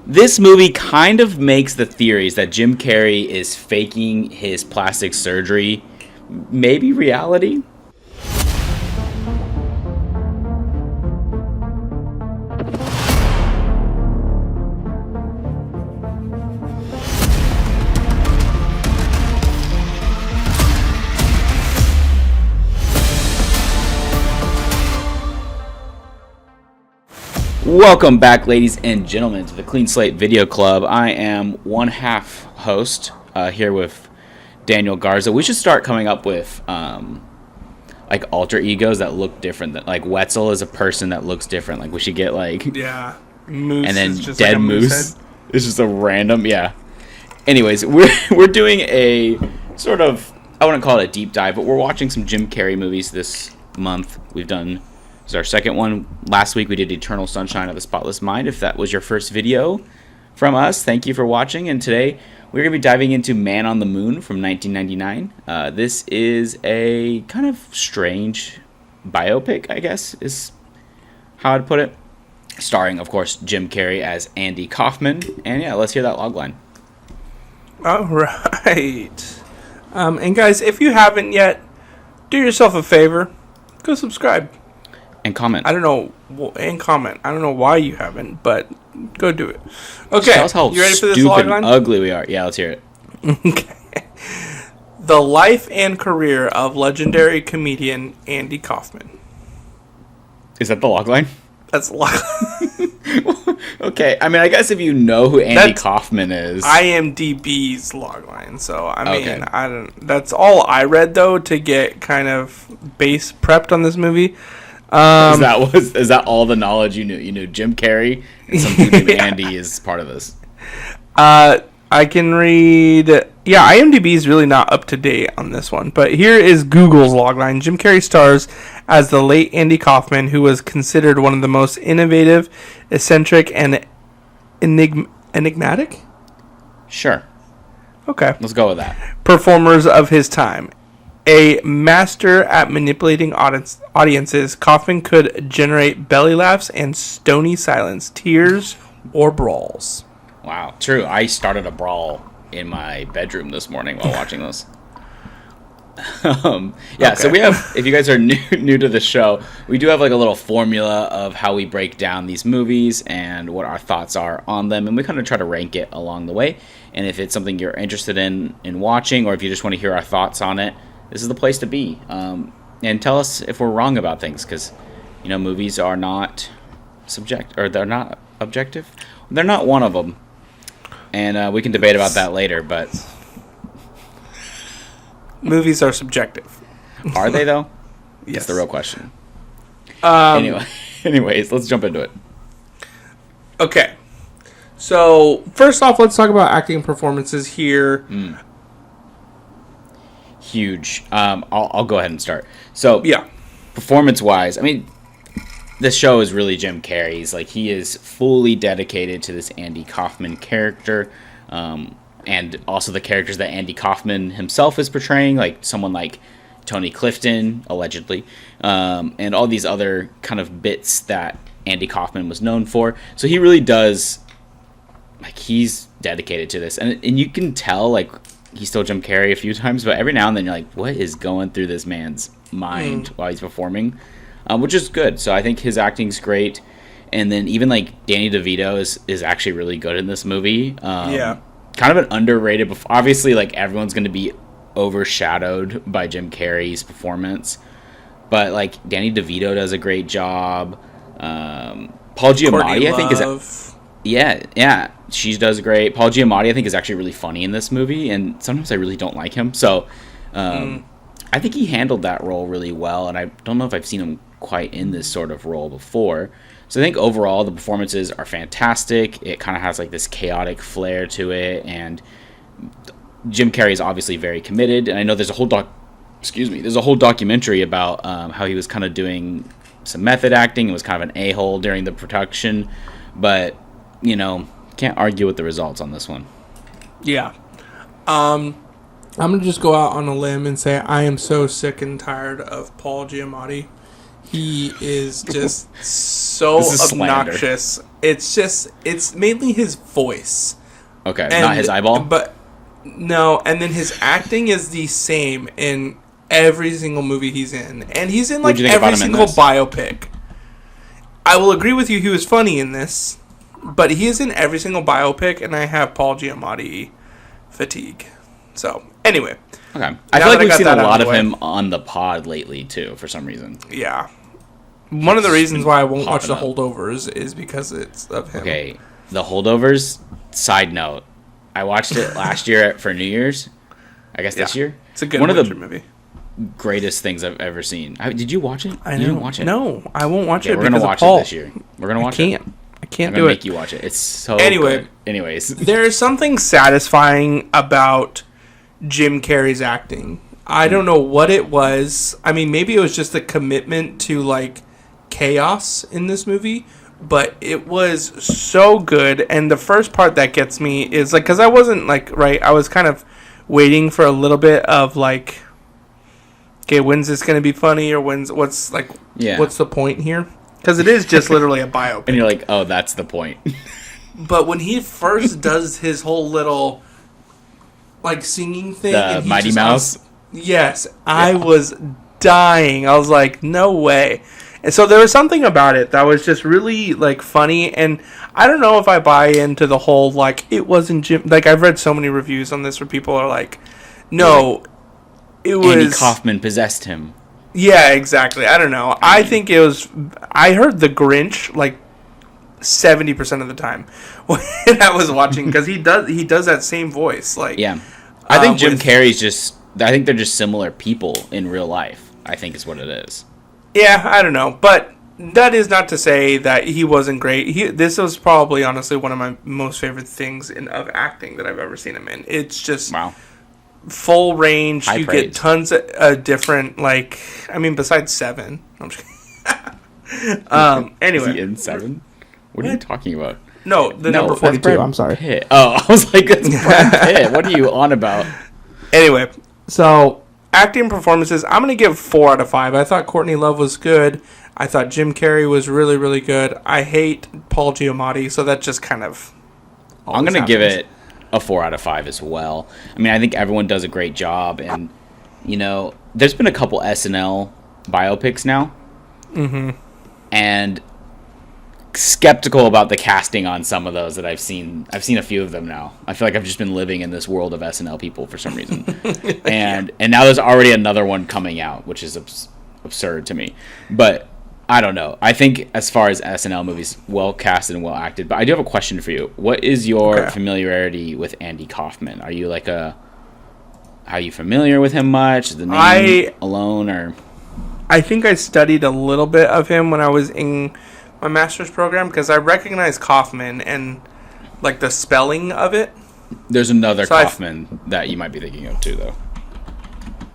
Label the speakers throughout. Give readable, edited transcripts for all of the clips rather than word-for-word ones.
Speaker 1: This movie kind of makes the theories that Jim Carrey is faking his plastic surgery maybe reality. Welcome back, ladies and gentlemen, to the Clean Slate Video Club. I am one half host here with Daniel Garza. We should start coming up with like alter egos that look different. Like Wetzel is a person that looks different. Like we should get like
Speaker 2: Moose,
Speaker 1: and then
Speaker 2: is just
Speaker 1: Dead
Speaker 2: like a
Speaker 1: Moose. It's just a random Anyways, we're doing a sort of, I wouldn't call it a deep dive, but we're watching some Jim Carrey movies this month. This is our second one. Last week we did Eternal Sunshine of the Spotless Mind. If that was your first video from us, thank you for watching. And today we're going to be diving into Man on the Moon from 1999. This is a kind of strange biopic, I guess, is how I'd put it. Starring, of course, Jim Carrey as Andy Kaufman. And yeah, let's hear that logline.
Speaker 2: All right. And guys, if you haven't yet, do yourself a favor. Go subscribe.
Speaker 1: And comment.
Speaker 2: I don't know why you haven't, but go do it. Okay.
Speaker 1: Tell us how
Speaker 2: you ready for this
Speaker 1: stupid
Speaker 2: logline?
Speaker 1: and ugly we are. Yeah, let's hear it.
Speaker 2: Okay. The life and career of legendary comedian Andy Kaufman.
Speaker 1: Is that the logline?
Speaker 2: That's the logline.
Speaker 1: Okay. I mean, I guess if you know who Andy Kaufman is.
Speaker 2: IMDb's logline. So, I mean,
Speaker 1: Okay.
Speaker 2: I don't. That's all I read, though, to get kind of base prepped on this movie.
Speaker 1: Is that all the knowledge you knew? You knew Jim Carrey and some dude named Andy is part of this.
Speaker 2: I can read. Yeah, IMDb is really not up to date on this one, but here is Google's logline. Jim Carrey stars as the late Andy Kaufman, who was considered one of the most innovative, eccentric, and enigmatic.
Speaker 1: Sure.
Speaker 2: Okay.
Speaker 1: Let's go with that.
Speaker 2: Performers of his time. A master at manipulating audiences, Kaufman could generate belly laughs and stony silence, tears, or brawls.
Speaker 1: Wow. True. I started a brawl in my bedroom this morning while watching this. Okay. So we have, if you guys are new to the show, we do have like a little formula of how we break down these movies and what our thoughts are on them, and we kind of try to rank it along the way. And if it's something you're interested in watching, or if you just want to hear our thoughts on it, this is the place to be. And tell us if we're wrong about things, because, you know, movies are not they're not objective. They're not one of them. And we can debate about that later, but...
Speaker 2: Movies are subjective.
Speaker 1: Are they, though?
Speaker 2: Yes.
Speaker 1: That's the real question. Anyways, let's jump into it.
Speaker 2: Okay. So, first off, let's talk about acting performances here.
Speaker 1: Huge. I'll go ahead and start. So,
Speaker 2: yeah,
Speaker 1: performance-wise, I mean, this show is really Jim Carrey's. Like, he is fully dedicated to this Andy Kaufman character, and also the characters that Andy Kaufman himself is portraying, like someone like Tony Clifton, allegedly, and all these other kind of bits that Andy Kaufman was known for. So he really does, like, he's dedicated to this, and you can tell, like, he's still Jim Carrey a few times, but every now and then you're like, what is going through this man's mind while he's performing? Which is good. So I think his acting's great. And then even like Danny DeVito is actually really good in this movie. Kind of an underrated, obviously like everyone's going to be overshadowed by Jim Carrey's performance. But like Danny DeVito does a great job. Paul Giamatti, I think, is... Yeah, she does great. Paul Giamatti, I think, is actually really funny in this movie, and sometimes I really don't like him. So, I think he handled that role really well, and I don't know if I've seen him quite in this sort of role before. So I think overall the performances are fantastic. It kind of has like this chaotic flair to it, and Jim Carrey is obviously very committed. And I know there's a whole documentary about how he was kind of doing some method acting and was kind of an a-hole during the production, but you know, can't argue with the results on this one.
Speaker 2: Yeah. I'm going to just go out on a limb and say I am so sick and tired of Paul Giamatti. He is just so obnoxious. It's mainly his voice.
Speaker 1: Okay, not his eyeball?
Speaker 2: But no, and then his acting is the same in every single movie he's in. And he's in like every single biopic. I will agree with you, he was funny in this, but he is in every single biopic, and I have Paul Giamatti fatigue. So, anyway.
Speaker 1: Okay. I feel like we've seen a lot of him on the pod lately, too, for some reason.
Speaker 2: Yeah. One of the reasons why I won't watch The Holdovers is because it's of him.
Speaker 1: Okay, The Holdovers, side note, I watched it last year for New Year's. I guess this year.
Speaker 2: It's a good winter movie.
Speaker 1: Greatest things I've ever seen. Did you watch it?
Speaker 2: You
Speaker 1: didn't watch it?
Speaker 2: No, I won't watch it.
Speaker 1: We're gonna watch it this year. We're gonna watch it.
Speaker 2: I can't
Speaker 1: do it. Make you watch it. It's so good. Anyways,
Speaker 2: there is something satisfying about Jim Carrey's acting. I don't know what it was. I mean, maybe it was just the commitment to like chaos in this movie, but it was so good. And the first part that gets me is like, because I wasn't like I was kind of waiting for a little bit of like, okay, when's this going to be funny, or what's the point here? Because it is just literally a biopic.
Speaker 1: And you're like, oh, that's the point.
Speaker 2: But when he first does his whole little like singing thing,
Speaker 1: the Mighty Mouse.
Speaker 2: Yes, I was dying. I was like, no way. And so there was something about it that was just really like funny, and I don't know if I buy into the whole like it wasn't Jim. Like I've read so many reviews on this where people are like, no, it was
Speaker 1: Andy Kaufman possessed him.
Speaker 2: Yeah, exactly. I don't know. I think it was. I heard The Grinch like 70% of the time when I was watching, because he does that same voice. Like,
Speaker 1: yeah, I think Jim Carrey's just. I think they're just similar people in real life. I think is what it is.
Speaker 2: Yeah, I don't know, but that is not to say that he wasn't great. This was probably, honestly, one of my most favorite things of acting that I've ever seen him in. It's just full range.
Speaker 1: High
Speaker 2: you
Speaker 1: praise.
Speaker 2: Get tons of different, like, I mean, besides Seven. I'm just anyway.
Speaker 1: Is he in Seven? What are you talking about?
Speaker 2: No, number 42. I'm sorry.
Speaker 1: Pitt. Oh, I was like, that's Brad Pitt. What are you on about?
Speaker 2: Anyway, so acting performances, I'm going to give 4 out of 5. I thought Courtney Love was good. I thought Jim Carrey was really, really good. I hate Paul Giamatti, so that just kind of
Speaker 1: I'm going to give it a 4 out of 5 as well. I mean, I think everyone does a great job, and, you know, there's been a couple SNL biopics now.
Speaker 2: Mm-hmm.
Speaker 1: And skeptical about the casting on some of those that I've seen. I've seen a few of them now. I feel like I've just been living in this world of SNL people for some reason. and now there's already another one coming out, which is absurd to me. But I don't know. I think as far as SNL movies, well casted and well acted. But I do have a question for you. What is your familiarity with Andy Kaufman? Are you like are you familiar with him much? The name alone, or?
Speaker 2: I think I studied a little bit of him when I was in my master's program, because I recognize Kaufman and like the spelling of it.
Speaker 1: There's another Kaufman that you might be thinking of too, though.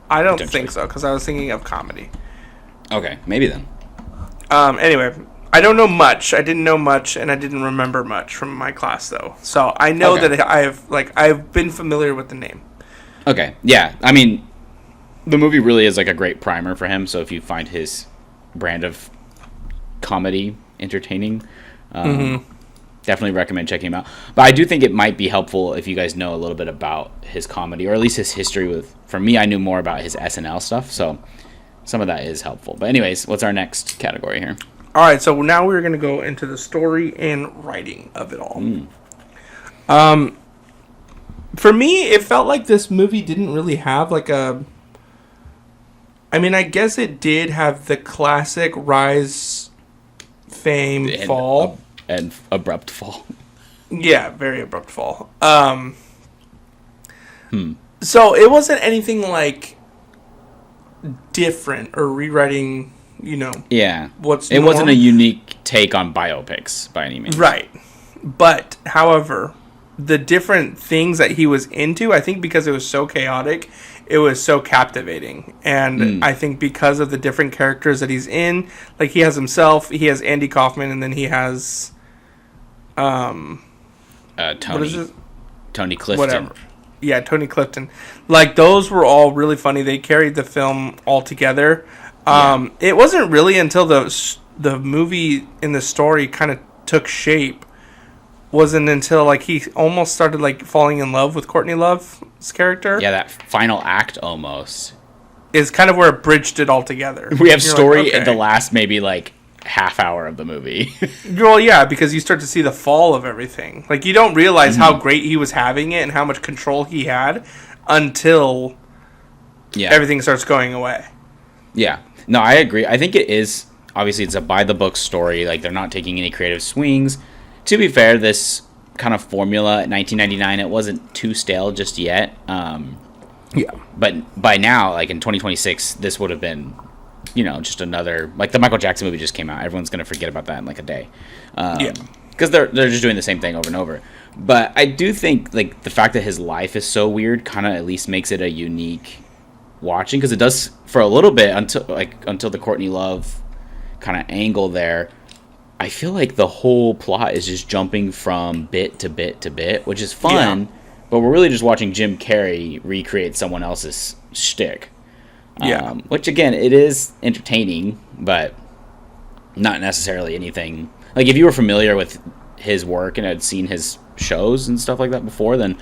Speaker 2: I don't think so, because I was thinking of comedy.
Speaker 1: Okay, maybe then.
Speaker 2: Anyway, I don't know much. I didn't know much, and I didn't remember much from my class, though. So I know that I've been familiar with the name.
Speaker 1: Okay, yeah. I mean, the movie really is like a great primer for him. So if you find his brand of comedy entertaining, definitely recommend checking him out. But I do think it might be helpful if you guys know a little bit about his comedy, or at least his history with. For me, I knew more about his SNL stuff, so some of that is helpful. But anyways, what's our next category here?
Speaker 2: All right, so now we're going to go into the story and writing of it all. For me, it felt like this movie didn't really have like a. I mean, I guess it did have the classic rise, fame, fall.
Speaker 1: And abrupt fall.
Speaker 2: Yeah, very abrupt fall. So it wasn't anything like different or rewriting,
Speaker 1: Yeah.
Speaker 2: It
Speaker 1: wasn't a unique take on biopics by any means.
Speaker 2: Right. But, however, the different things that he was into, I think because it was so chaotic, it was so captivating. And I think because of the different characters that he's in, like he has himself, he has Andy Kaufman, and then he has
Speaker 1: Tony Clifton.
Speaker 2: Whatever. Yeah, Tony Clifton. Like, those were all really funny. They carried the film all together. It wasn't really until the movie in the story kind of took shape. Wasn't until like he almost started like falling in love with Courtney Love's character.
Speaker 1: Yeah, that final act almost
Speaker 2: is kind of where it bridged it all together.
Speaker 1: We have story in the last maybe like half hour of the movie.
Speaker 2: Well, yeah, because you start to see the fall of everything. Like you don't realize how great he was having it and how much control he had until everything starts going away. Yeah.
Speaker 1: No, I agree. I think it is obviously it's a by the book story. Like they're not taking any creative swings. To be fair, this kind of formula in 1999, it wasn't too stale just yet. But by now, like in 2026, this would have been, just another, like the Michael Jackson movie just came out. Everyone's going to forget about that in like a day. Because they're just doing the same thing over and over. But I do think like the fact that his life is so weird kind of at least makes it a unique watching. Because it does for a little bit until the Courtney Love kind of angle there. I feel like the whole plot is just jumping from bit to bit to bit, which is fun, but we're really just watching Jim Carrey recreate someone else's shtick. Which, again, it is entertaining, but not necessarily anything. Like, if you were familiar with his work and had seen his shows and stuff like that before, then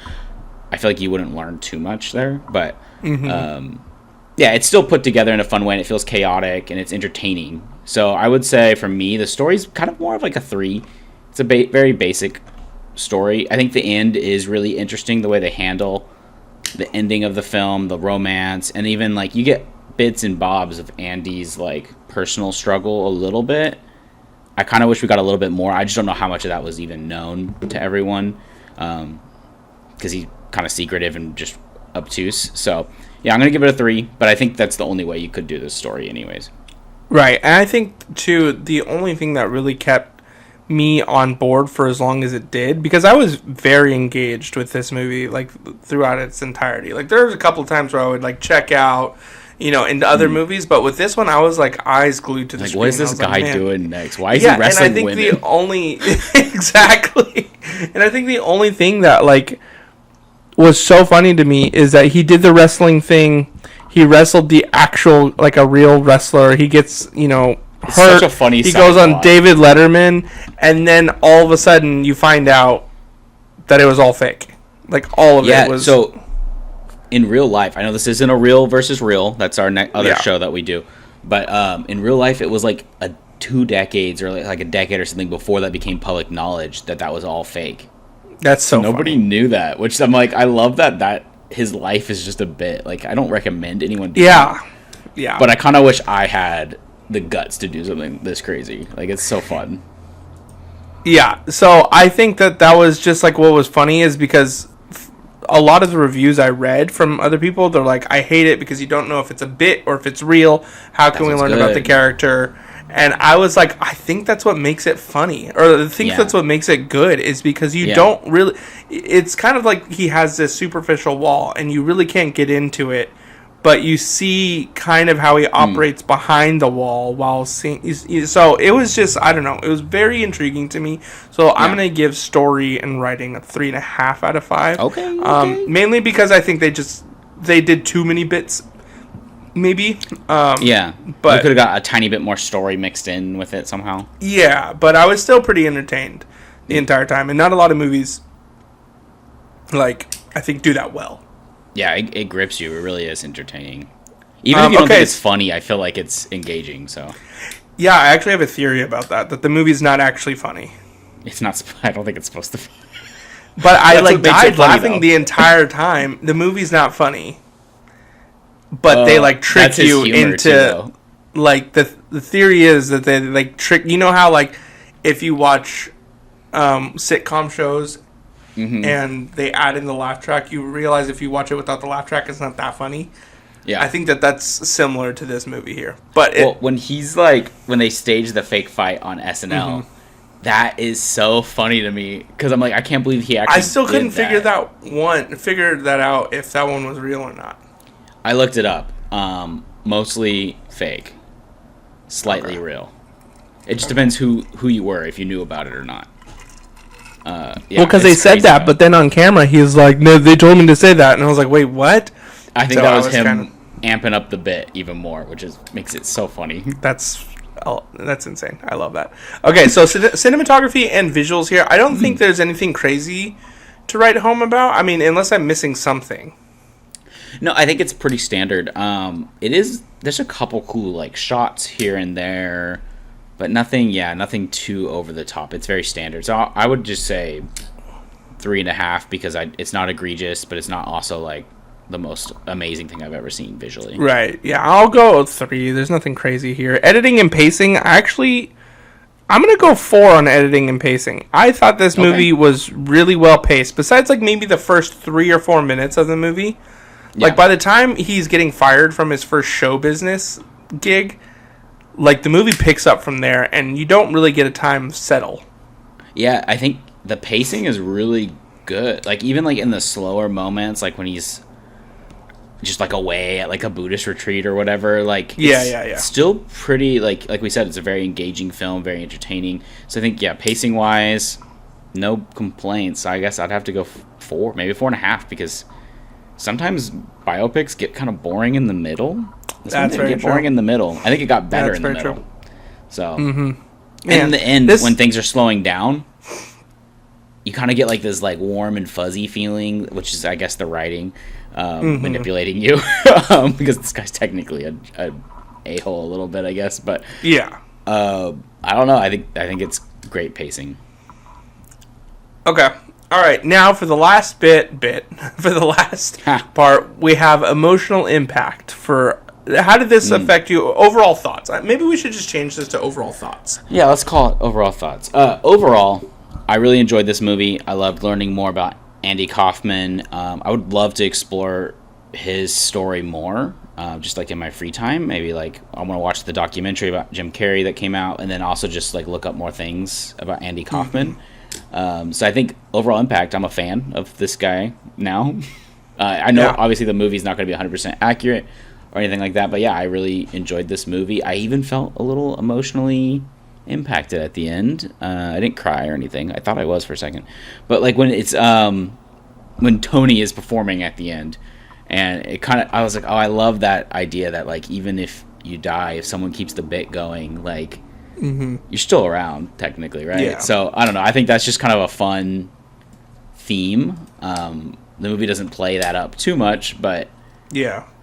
Speaker 1: I feel like you wouldn't learn too much there. But, it's still put together in a fun way, and it feels chaotic, and it's entertaining. So I would say, for me, the story's kind of more of like a 3. It's a very basic story. I think the end is really interesting, the way they handle the ending of the film, the romance, and even, like, you get bits and bobs of Andy's, like, personal struggle a little bit. I kind of wish we got a little bit more. I just don't know how much of that was even known to everyone, because he's kind of secretive and just obtuse. So, yeah, I'm going to give it a 3, but I think that's the only way you could do this story anyways.
Speaker 2: Right, and I think, too, the only thing that really kept me on board for as long as it did, because I was very engaged with this movie, like, throughout its entirety. Like, there was a couple of times where I would, like, check out, into other movies, but with this one, I was, like, eyes glued to the screen.
Speaker 1: What is this guy doing next? Why is he wrestling women?
Speaker 2: And I think the only... exactly. And I think the only thing that, like, was so funny to me is that he did the wrestling thing. He wrestled the actual, like, a real wrestler. He gets, hurt.
Speaker 1: Such a funny
Speaker 2: He goes on David Letterman, and then all of a sudden you find out that it was all fake. Like, all of it was...
Speaker 1: So, in real life, I know this isn't a real versus real. That's our other show that we do. But in real life, it was like 2 decades or like a decade or something before that became public knowledge that was all fake.
Speaker 2: That's so
Speaker 1: Nobody
Speaker 2: funny.
Speaker 1: knew that, which I'm like, I love that his life is just a bit. Like, I don't recommend anyone do
Speaker 2: that.
Speaker 1: But I kind of wish I had the guts to do something this crazy. Like, it's so fun.
Speaker 2: Yeah, so I think that was just, like, what was funny is because a lot of the reviews I read from other people, they're like, I hate it because you don't know if it's a bit or if it's real. How can we learn about the character? And I was like, I think that's what makes it funny. Or I think that's what makes it good is because you don't really... It's kind of like he has this superficial wall and you really can't get into it. But you see kind of how he operates behind the wall while seeing... So it was just, I don't know. It was very intriguing to me. So I'm going to give story and writing a 3.5 out of 5.
Speaker 1: Okay.
Speaker 2: Mainly because I think they did too many bits... Maybe.
Speaker 1: But we could have got a tiny bit more story mixed in with it somehow.
Speaker 2: Yeah, but I was still pretty entertained the entire time. And not a lot of movies, like, I think do that well.
Speaker 1: Yeah, it grips you. It really is entertaining. Even if you don't think it's funny, I feel like it's engaging, so.
Speaker 2: Yeah, I actually have a theory about that the movie's not actually funny.
Speaker 1: It's not. I don't think it's supposed to be.
Speaker 2: But I, like, died laughing the entire time. The movie's not funny. But they, like, trick you into, like, the theory is that they, like, trick... You know how, like, if you watch sitcom shows and they add in the laugh track, you realize if you watch it without the laugh track, it's not that funny? Yeah. I think that's similar to this movie here. But
Speaker 1: when he's, like... When they stage the fake fight on SNL, that is so funny to me. Because I'm like, I can't believe he actually
Speaker 2: I still couldn't figure that out if that one was real or not.
Speaker 1: I looked it up. Mostly fake. Slightly real. It just depends who you were, if you knew about it or not.
Speaker 2: Well, because they said that, but then on camera, he was like, no, they told me to say that. And I was like, wait, what?
Speaker 1: I think that was him amping up the bit even more, which makes it so funny.
Speaker 2: That's insane. I love that. Okay, so cinematography and visuals here. I don't think there's anything crazy to write home about. I mean, unless I'm missing something.
Speaker 1: No, I think it's pretty standard. There's a couple cool like shots here and there, but nothing too over the top. It's very standard. So I would just say 3.5 because it's not egregious, but it's not also like the most amazing thing I've ever seen visually.
Speaker 2: Right. Yeah, I'll go 3. There's nothing crazy here. Editing and pacing, I'm going to go 4 on editing and pacing. I thought this movie was really well paced. Besides like maybe the first 3 or 4 minutes of the movie. Yeah. Like by the time he's getting fired from his first show business gig, like the movie picks up from there and you don't really get a time settle.
Speaker 1: Yeah, I think the pacing is really good. Like even like in the slower moments, like when he's just like away at like a Buddhist retreat or whatever, like it's still pretty like we said, it's a very engaging film, very entertaining. So I think pacing wise, no complaints. I guess I'd have to go 4, maybe 4.5 because sometimes biopics get kind of boring in the middle.
Speaker 2: That's very true.
Speaker 1: Boring in the middle. I think it got better in the middle. True. So, and
Speaker 2: in
Speaker 1: the end, when things are slowing down, you kind of get like this like warm and fuzzy feeling, which is, I guess, the writing manipulating you, because this guy's technically a a-hole a little bit, I guess. But
Speaker 2: yeah,
Speaker 1: I don't know. I think it's great pacing.
Speaker 2: Okay. All right, now for the last for the last part, we have emotional impact. How did this affect you? Overall thoughts. Maybe we should just change this to overall thoughts.
Speaker 1: Yeah, let's call it overall thoughts. Overall, I really enjoyed this movie. I loved learning more about Andy Kaufman. I would love to explore his story more, just like in my free time. Maybe like I want to watch the documentary about Jim Carrey that came out, and then also just like look up more things about Andy Kaufman. So I think overall impact, I'm a fan of this guy now. I know obviously the movie's not going to be 100% accurate or anything like that, but yeah, I really enjoyed this movie. I even felt a little emotionally impacted at the end. I didn't cry or anything. I thought I was for a second, but like when it's when Tony is performing at the end, and I was like, oh, I love that idea that like even if you die, if someone keeps the bit going, like you're still around technically, right?
Speaker 2: Yeah.
Speaker 1: So I don't know. I think that's just kind of a fun theme. The movie doesn't play that up too much, but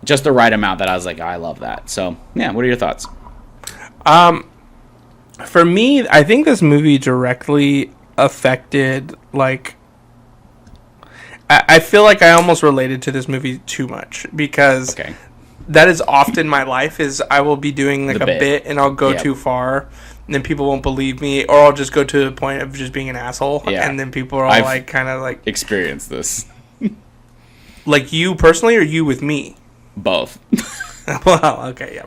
Speaker 1: just the right amount that I was like, oh, I love that. So yeah, what are your thoughts?
Speaker 2: For me, I think this movie directly affected, like, I feel like I almost related to this movie too much, because that is often my life, is I will be doing like a bit and I'll go too far and then people won't believe me, or I'll just go to the point of just being an asshole and then people are all like kind of like
Speaker 1: experienced this.
Speaker 2: Like you personally, or you with me?
Speaker 1: Both.
Speaker 2: Well, okay, yeah.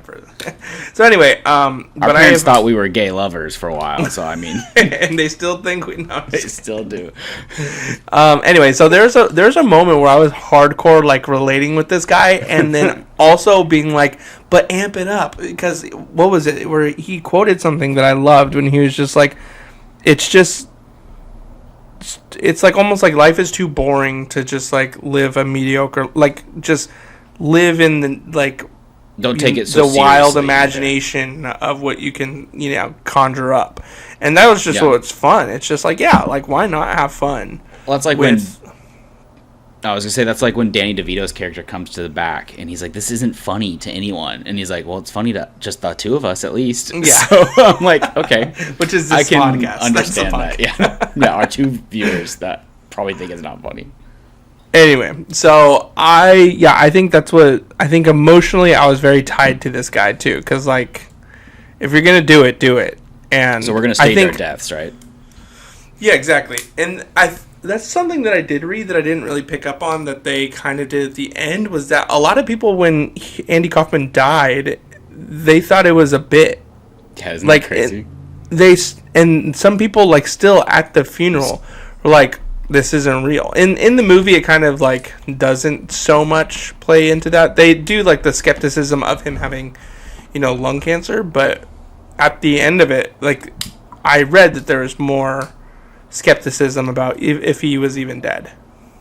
Speaker 2: So anyway,
Speaker 1: our parents thought we were gay lovers for a while, so I mean,
Speaker 2: and they still think we know.
Speaker 1: They still do.
Speaker 2: Anyway, so there's a moment where I was hardcore like relating with this guy, and then also being like, but amp it up, because what was it where he quoted something that I loved when he was just like, it's like almost like life is too boring to just like live a mediocre, like just live in the like.
Speaker 1: Don't take it so
Speaker 2: the wild imagination of what you can, conjure up. And that was just what's fun. It's just like, like why not have fun?
Speaker 1: Well, that's like when I was gonna say that's like when Danny DeVito's character comes to the back and he's like, "This isn't funny to anyone," and he's like, "Well, it's funny to just the two of us at least."
Speaker 2: Yeah.
Speaker 1: So I'm like, okay,
Speaker 2: which is this podcast.
Speaker 1: Understand that. Yeah, our two viewers that probably think it's not funny.
Speaker 2: Anyway, so I think that's what I think emotionally I was very tied to this guy too, because like if you're gonna do it, and
Speaker 1: so we're gonna stage our deaths, right?
Speaker 2: Yeah, exactly. And that's something that I did read that I didn't really pick up on, that they kind of did at the end, was that a lot of people, when Andy Kaufman died, they thought it was a bit.
Speaker 1: Yeah, isn't that crazy?
Speaker 2: And some people like still at the funeral were like, this isn't real. In the movie, it kind of like doesn't so much play into that. They do like the skepticism of him having, lung cancer, but at the end of it, like I read that there was more skepticism about if he was even dead.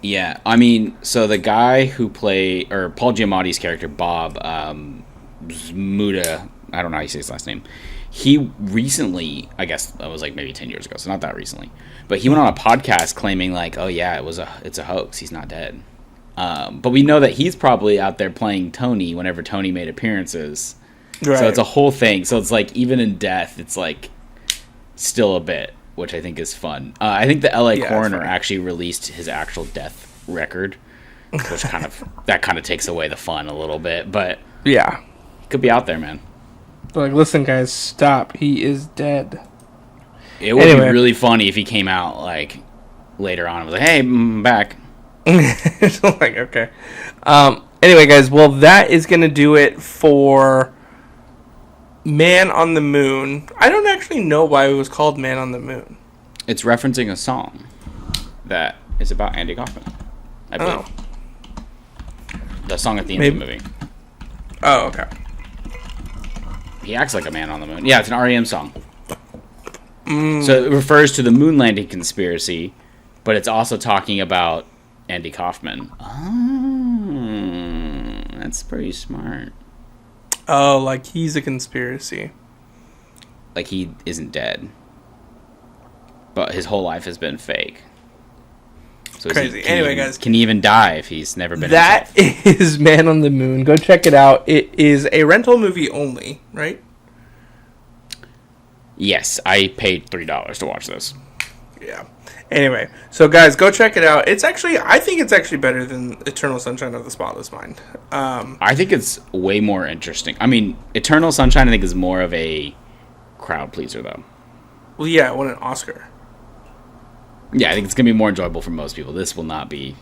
Speaker 1: Yeah, I mean, so the guy who or Paul Giamatti's character, Bob, Muda, I don't know how you say his last name. He recently, I guess that was like maybe 10 years ago, so not that recently, but he went on a podcast claiming like, oh yeah, it's a hoax. He's not dead. But we know that he's probably out there playing Tony whenever Tony made appearances. Right. So it's a whole thing. So it's like, even in death, it's like still a bit, which I think is fun. I think the LA coroner actually released his actual death record, which kind of takes away the fun a little bit. But
Speaker 2: yeah,
Speaker 1: he could be out there, man.
Speaker 2: Like, listen, guys, stop. He is dead.
Speaker 1: It would be really funny if he came out like later on and was like, "Hey, I'm back."
Speaker 2: Like, okay. Anyway, guys, well, that is gonna do it for Man on the Moon. I don't actually know why it was called Man on the Moon.
Speaker 1: It's referencing a song that is about Andy Kaufman, I believe. The song at the end of the movie.
Speaker 2: Oh, okay.
Speaker 1: He acts like a man on the moon. Yeah, it's an REM song. So it refers to the moon landing conspiracy, but it's also talking about Andy Kaufman. Oh, that's pretty smart.
Speaker 2: Oh, like he's a conspiracy.
Speaker 1: Like he isn't dead, but his whole life has been fake. So
Speaker 2: crazy. Anyway, guys,
Speaker 1: can he even die if he's never been?
Speaker 2: That is Man on the Moon. Go check it out. It is a rental movie only, right?
Speaker 1: Yes, I paid $3 to watch this.
Speaker 2: Yeah. Anyway, so guys, go check it out. I think it's actually better than Eternal Sunshine of the Spotless Mind.
Speaker 1: I think it's way more interesting. I mean, Eternal Sunshine, I think, is more of a crowd pleaser, though.
Speaker 2: Well, yeah, it won an Oscar.
Speaker 1: Yeah, I think it's going to be more enjoyable for most people. This will not be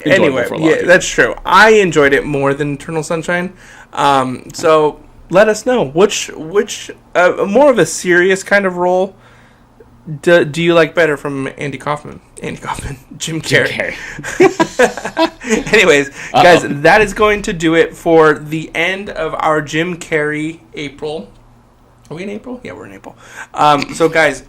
Speaker 2: anyway,
Speaker 1: for a lot of people.
Speaker 2: That's true. I enjoyed it more than Eternal Sunshine. So let us know which more of a serious kind of role do you like better from Andy Kaufman? Jim Carrey. Anyways, guys, that is going to do it for the end of our Jim Carrey April. Are we in April? Yeah, we're in April. So guys,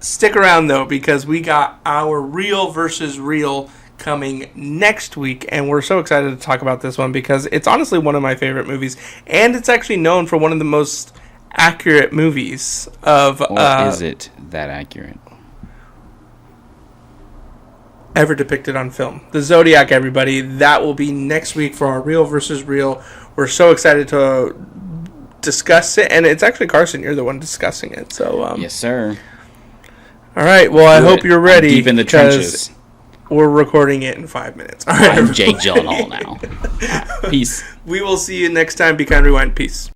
Speaker 2: stick around though, because we got our Real versus Real coming next week, and we're so excited to talk about this one because it's honestly one of my favorite movies, and it's actually known for one of the most accurate movies of...
Speaker 1: Or is it that accurate?
Speaker 2: Ever depicted on film. The Zodiac, everybody. That will be next week for our Real versus Real. We're so excited to discuss it, and it's actually, Carson, you're the one discussing it. So
Speaker 1: yes, sir.
Speaker 2: All right, well, I hope you're ready.
Speaker 1: I'm deep in the trenches.
Speaker 2: We're recording it in 5 minutes. All
Speaker 1: right, I'm Jake Gyllenhaal now. Peace.
Speaker 2: We will see you next time. Be kind, rewind. Peace.